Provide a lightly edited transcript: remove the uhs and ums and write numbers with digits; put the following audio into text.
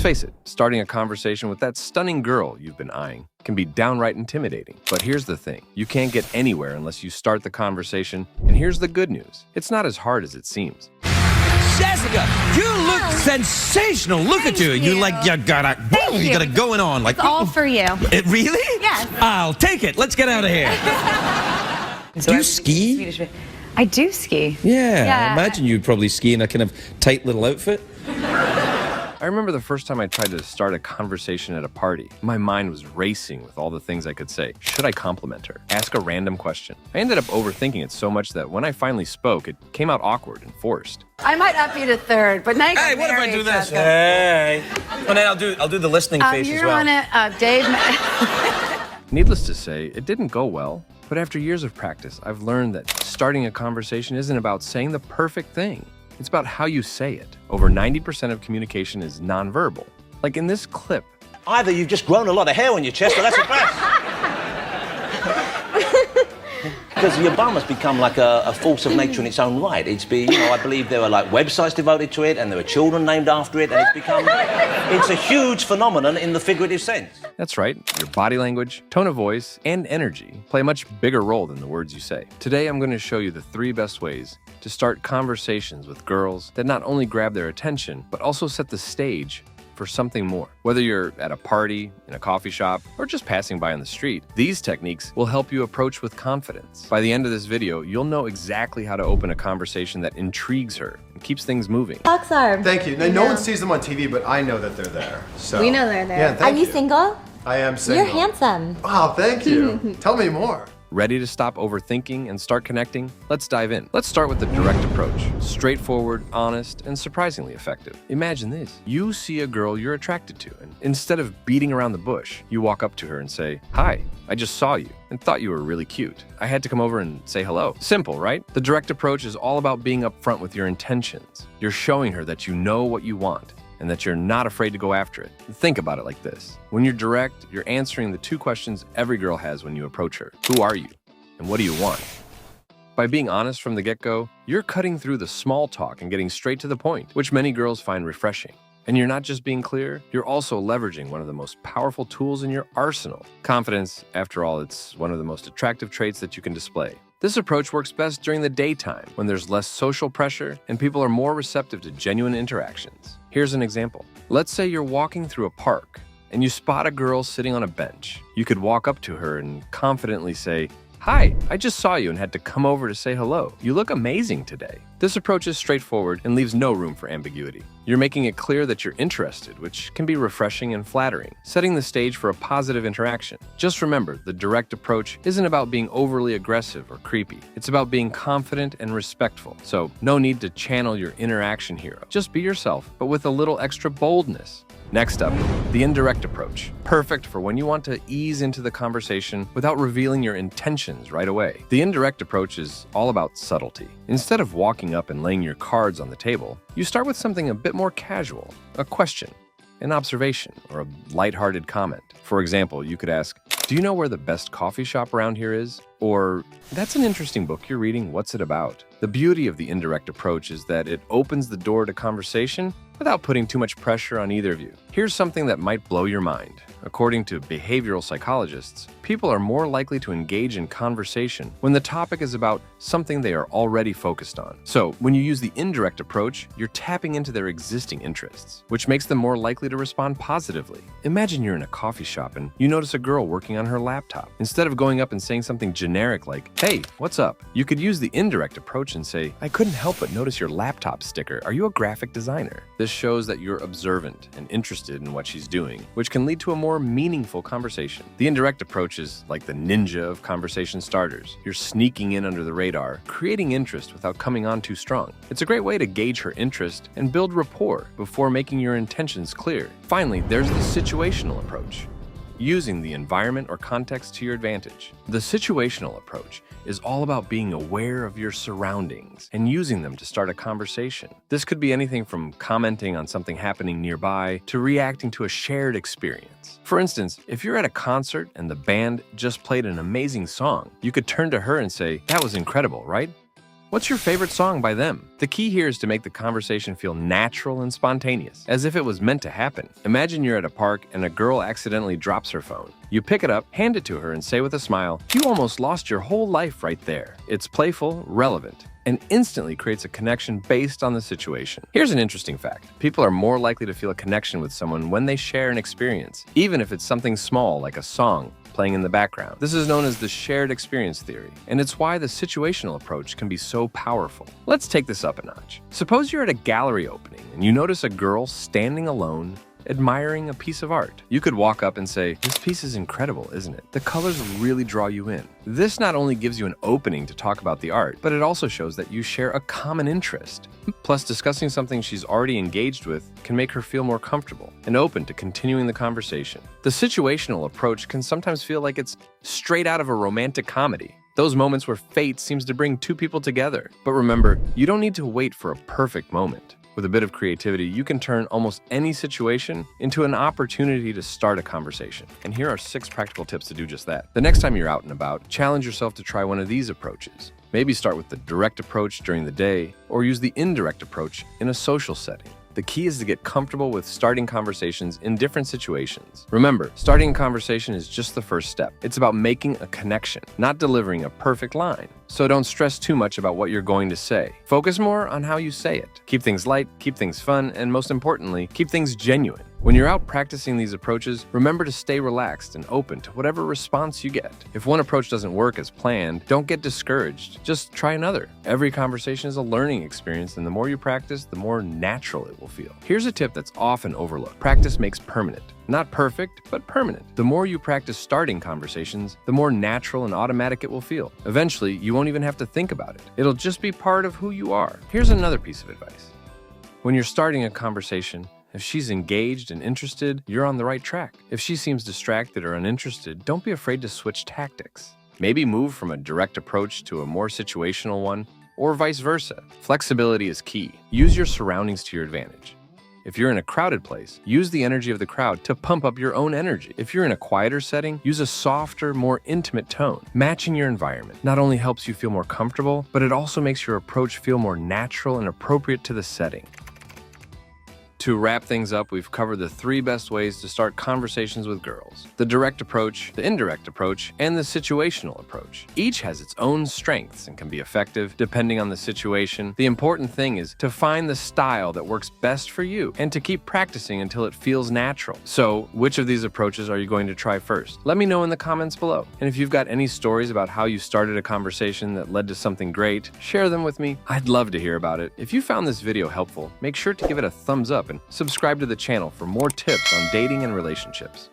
face it, starting a conversation with that stunning girl you've been eyeing can be downright intimidating. But here's the thing, you can't get anywhere unless you start the conversation, and here's the good news. It's not as hard as it seems. Jessica, you look sensational. Look at you. You got it going on. Like it's all for you. It really? Yes. I'll take it. Let's get out of here. Do you ski? I do ski. Yeah, I imagine you'd probably ski in a kind of tight little outfit. I remember the first time I tried to start a conversation at a party. My mind was racing with all the things I could say. Should I compliment her? Ask a random question? I ended up overthinking it so much that when I finally spoke, it came out awkward and forced. I might up you to third, but now you Hey, what if I do this? Hey. And then I'll do the listening face as well. You're on it, Dave. Needless to say, it didn't go well. But after years of practice, I've learned that starting a conversation isn't about saying the perfect thing. It's about how you say it. Over 90% of communication is nonverbal. Like in this clip. Either you've just grown a lot of hair on your chest, or that's a breast. Because your bum has become like a force of nature in its own right. I believe there are like websites devoted to it, and there are children named after it, and it's a huge phenomenon in the figurative sense. That's right. Your body language, tone of voice, and energy play a much bigger role than the words you say. Today, I'm going to show you the 3 best ways to start conversations with girls that not only grab their attention, but also set the stage for something more. Whether you're at a party, in a coffee shop, or just passing by on the street, these techniques will help you approach with confidence. By the end of this video, you'll know exactly how to open a conversation that intrigues her and keeps things moving. Box arm. Thank you. No one sees them on TV, but I know that they're there. So. We know they're there. Yeah, thank Are you single? I am single. You're handsome. Wow, thank you. Tell me more. Ready to stop overthinking and start connecting? Let's dive in. Let's start with the direct approach. Straightforward, honest, and surprisingly effective. Imagine this. You see a girl you're attracted to, and instead of beating around the bush, you walk up to her and say, "Hi, I just saw you and thought you were really cute. I had to come over and say hello." Simple, right? The direct approach is all about being upfront with your intentions. You're showing her that you know what you want and that you're not afraid to go after it. Think about it like this. When you're direct, you're answering the 2 questions every girl has when you approach her. Who are you? And what do you want? By being honest from the get-go, you're cutting through the small talk and getting straight to the point, which many girls find refreshing. And you're not just being clear, you're also leveraging one of the most powerful tools in your arsenal. Confidence, after all, it's one of the most attractive traits that you can display. This approach works best during the daytime, when there's less social pressure and people are more receptive to genuine interactions. Here's an example. Let's say you're walking through a park and you spot a girl sitting on a bench. You could walk up to her and confidently say, "Hi, I just saw you and had to come over to say hello. You look amazing today." This approach is straightforward and leaves no room for ambiguity. You're making it clear that you're interested, which can be refreshing and flattering, setting the stage for a positive interaction. Just remember, the direct approach isn't about being overly aggressive or creepy. It's about being confident and respectful. So, no need to channel your inner action hero. Just be yourself, but with a little extra boldness. Next up, the indirect approach. Perfect for when you want to ease into the conversation without revealing your intentions right away. The indirect approach is all about subtlety. Instead of walking up and laying your cards on the table, you start with something a bit more casual, a question, an observation, or a lighthearted comment. For example, you could ask, "Do you know where the best coffee shop around here is?" Or, "That's an interesting book you're reading, what's it about?" The beauty of the indirect approach is that it opens the door to conversation without putting too much pressure on either of you. Here's something that might blow your mind. According to behavioral psychologists, people are more likely to engage in conversation when the topic is about something they are already focused on. So, when you use the indirect approach, you're tapping into their existing interests, which makes them more likely to respond positively. Imagine you're in a coffee shop and you notice a girl working on her laptop. Instead of going up and saying something generic like, "Hey, what's up?" you could use the indirect approach and say, "I couldn't help but notice your laptop sticker. Are you a graphic designer?" This shows that you're observant and interested in what she's doing, which can lead to a more meaningful conversation. The indirect approach is like the ninja of conversation starters. You're sneaking in under the radar, creating interest without coming on too strong. It's a great way to gauge her interest and build rapport before making your intentions clear. Finally, there's the situational approach, using the environment or context to your advantage. The situational approach is all about being aware of your surroundings and using them to start a conversation. This could be anything from commenting on something happening nearby to reacting to a shared experience. For instance, if you're at a concert and the band just played an amazing song, you could turn to her and say, "That was incredible, right?" What's your favorite song by them? The key here is to make the conversation feel natural and spontaneous, as if it was meant to happen. Imagine you're at a park and a girl accidentally drops her phone. You pick it up, hand it to her, and say with a smile, "You almost lost your whole life right there." It's playful, relevant, and instantly creates a connection based on the situation. Here's an interesting fact. People are more likely to feel a connection with someone when they share an experience, even if it's something small like a song playing in the background. This is known as the shared experience theory, and it's why the situational approach can be so powerful. Let's take this up a notch. Suppose you're at a gallery opening and you notice a girl standing alone, admiring a piece of art. You could walk up and say, "This piece is incredible, isn't it? The colors really draw you in." This not only gives you an opening to talk about the art, but it also shows that you share a common interest. Plus, discussing something she's already engaged with can make her feel more comfortable and open to continuing the conversation. The situational approach can sometimes feel like it's straight out of a romantic comedy. Those moments where fate seems to bring two people together. But remember, you don't need to wait for a perfect moment. With a bit of creativity, you can turn almost any situation into an opportunity to start a conversation. And here are 6 practical tips to do just that. The next time you're out and about, challenge yourself to try one of these approaches. Maybe start with the direct approach during the day, or use the indirect approach in a social setting. The key is to get comfortable with starting conversations in different situations. Remember, starting a conversation is just the first step. It's about making a connection, not delivering a perfect line. So don't stress too much about what you're going to say. Focus more on how you say it. Keep things light, keep things fun, and most importantly, keep things genuine. When you're out practicing these approaches, remember to stay relaxed and open to whatever response you get. If one approach doesn't work as planned, don't get discouraged. Just try another. Every conversation is a learning experience, and the more you practice, the more natural it will feel. Here's a tip that's often overlooked. Practice makes permanent. Not perfect, but permanent. The more you practice starting conversations, the more natural and automatic it will feel. Eventually, you won't even have to think about it. It'll just be part of who you are. Here's another piece of advice. When you're starting a conversation, if she's engaged and interested, you're on the right track. If she seems distracted or uninterested, don't be afraid to switch tactics. Maybe move from a direct approach to a more situational one, or vice versa. Flexibility is key. Use your surroundings to your advantage. If you're in a crowded place, use the energy of the crowd to pump up your own energy. If you're in a quieter setting, use a softer, more intimate tone. Matching your environment not only helps you feel more comfortable, but it also makes your approach feel more natural and appropriate to the setting. To wrap things up, we've covered the 3 best ways to start conversations with girls: the direct approach, the indirect approach, and the situational approach. Each has its own strengths and can be effective depending on the situation. The important thing is to find the style that works best for you and to keep practicing until it feels natural. So, which of these approaches are you going to try first? Let me know in the comments below. And if you've got any stories about how you started a conversation that led to something great, share them with me. I'd love to hear about it. If you found this video helpful, make sure to give it a thumbs up and subscribe to the channel for more tips on dating and relationships.